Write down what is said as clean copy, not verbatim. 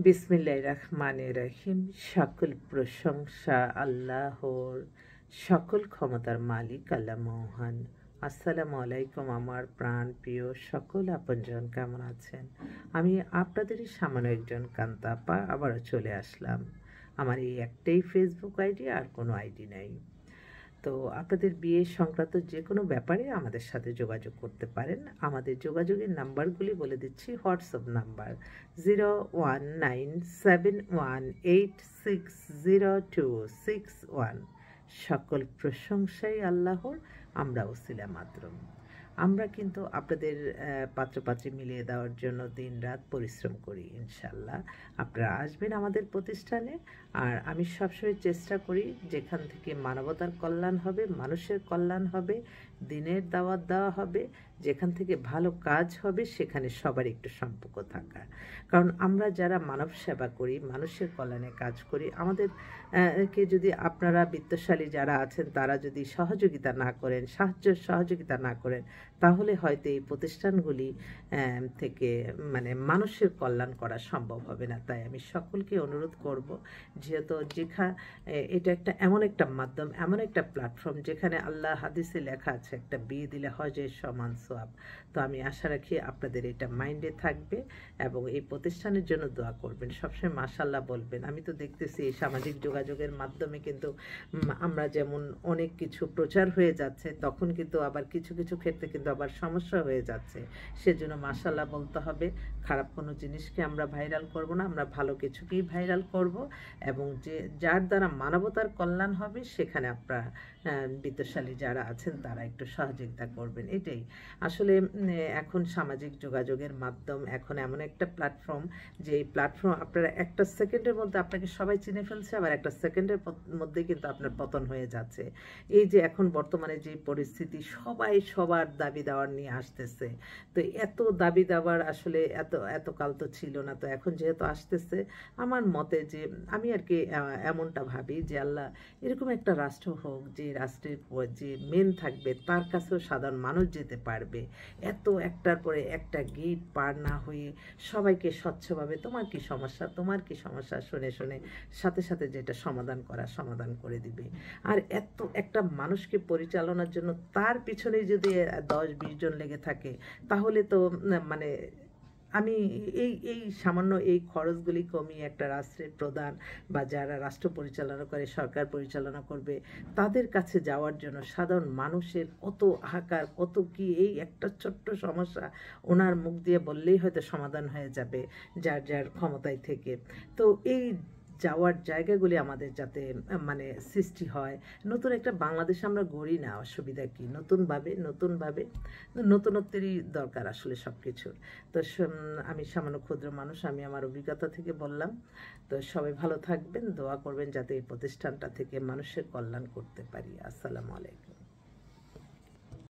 বিসমিল্লাহির রহমানির রহিম। সকল প্রশংসা আল্লাহর, সকল ক্ষমতার মালিক আল্লাহ মহান। আসসালামু আলাইকুম আমার প্রাণ প্রিয় সকল আপনজন, কেমন আছেন? আমি আপনাদেরই সামান্য একজন কান্তাপা আবারও চলে আসলাম। আমার এই একটাই ফেসবুক আইডি, আর কোনো আইডি নাই। তো আপনাদের বিয়ে সংক্রান্ত যে কোনো ব্যাপারে আমাদের সাথে যোগাযোগ করতে পারেন। আমাদের যোগাযোগের নাম্বারগুলি বলে দিচ্ছি। WhatsApp number 019171860261। সকল প্রশংসাই আল্লাহর, আমরা ওসিলা মাত্র। আমরা কিন্তু আপনাদের পাত্রপাত্রী মিলিয়ে দেওয়ার জন্য দিন রাত পরিশ্রম করি। ইনশাল্লাহ আপনারা আসবেন আমাদের প্রতিষ্ঠানে। আর আমি সবসময় চেষ্টা করি যেখান থেকে মানবতার কল্যাণ হবে, মানুষের কল্যাণ হবে, দিনের দাওয়াত দেওয়া হবে, যেখান থেকে ভালো কাজ হবে সেখানে সবার একটু সম্পর্ক থাকা। কারণ আমরা যারা মানব সেবা করি, মানুষের কল্যাণে কাজ করি, আমাদের কে যদি আপনারা বিত্তশালী যারা আছেন তারা যদি সহযোগিতা না করেন, সহযোগিতা না করেন, তাহলে হয়তো এই প্রতিষ্ঠানগুলি থেকে মানুষের কল্যাণ করা সম্ভব হবে না। তাই আমি সকলকে অনুরোধ করব, যেহেতু এটা এমন একটা মাধ্যম, এমন একটা প্ল্যাটফর্ম যেখানে আল্লাহ হাদিসে লেখা আছে একটা বিয়ে দিলে হজের সমান সওয়াব। তো আমি আশা রাখি আপনাদের এটা মাইন্ডে থাকবে এবং এই প্রতিষ্ঠানের জন্য দোয়া করবেন, সবসময় মাশাআল্লাহ বলবেন। আমি তো দেখতেছি এই সামাজিক যোগাযোগের মাধ্যমে কিন্তু আমরা যেমন অনেক কিছু প্রচার হয়ে যাচ্ছে, তখন কিন্তু আবার কিছু কিছু ক্ষেত্রে কিন্তু আবার সমস্যা হয়ে যাচ্ছে। সেজন্য মাশাআল্লাহ বলতে হবে। খারাপ কোনো জিনিসকে আমরা ভাইরাল করব না, আমরা ভালো কিছুকেই ভাইরাল করব এবং যার দ্বারা মানবতার কল্যাণ হবে সেখানে আপনারা বিত্তশালী যারা আছেন তারা একটু সহযোগিতা করবেন। এটাই আসলে এখন সামাজিক যোগাযোগের মাধ্যম এখন এমন একটা প্ল্যাটফর্ম, যে এই প্ল্যাটফর্ম আপনারা একটা সেকেন্ডের মধ্যে আপনাকে সবাই চিনে ফেলছে, আবার একটা সেকেন্ডের মধ্যে কিন্তু আপনার পতন হয়ে যাচ্ছে। এই যে এখন বর্তমানে যে পরিস্থিতি, সবাই সবার দাবি দাওয়ার নিয়ে আসতেছে। তো এত দাবি দাওয়ার আসলে এতকাল তো ছিল না। তো এখন যেহেতু আসতেছে, আমার মতে যে আমি আর কি এমনটা ভাবি যে আল্লাহ এরকম একটা রাষ্ট্র হোক, যে রাষ্ট্রের যে মেন থাকবে তার কাছেও সাধারণ মানুষ যেতে পারবে। এত একটার পরে একটা গেট পার না হয়ে সবাইকে স্বচ্ছভাবে তোমার কি সমস্যা, তোমার কি সমস্যা শুনে শুনে সাথে সাথে যেটা সমাধান সমাধান করে দিবে। আর এত একটা মানুষকে পরিচালনার জন্য তার পিছনে যদি 10-20 জন লেগে থাকে, তাহলে তো আমি এই সামান্য এই খরচগুলি কমিয়ে একটা রাষ্ট্রের প্রধান বা যারা রাষ্ট্র পরিচালনা করে, সরকার পরিচালনা করবে, তাদের কাছে যাওয়ার জন্য সাধারণ মানুষের কত হাহাকার, কত কি, এই একটা ছোট্ট সমস্যা ওনার মুখ দিয়ে বললেই হয়তো সমাধান হয়ে যাবে যার যার ক্ষমতায় থেকে। তো এই যাওয়ার জায়গাগুলি আমাদের যাতে সৃষ্টি হয়। নতুন একটা বাংলাদেশ আমরা গড়ি না, অসুবিধা কি? নতুনভাবে নতুনত্বেরই দরকার আসলে সব কিছুর। তো আমি সামান্য ক্ষুদ্র মানুষ, আমি আমার অভিজ্ঞতা থেকে বললাম। তো সবাই ভালো থাকবেন, দোয়া করবেন যাতে এই প্রতিষ্ঠানটা থেকে মানুষের কল্যাণ করতে পারি। আসসালামু আলাইকুম।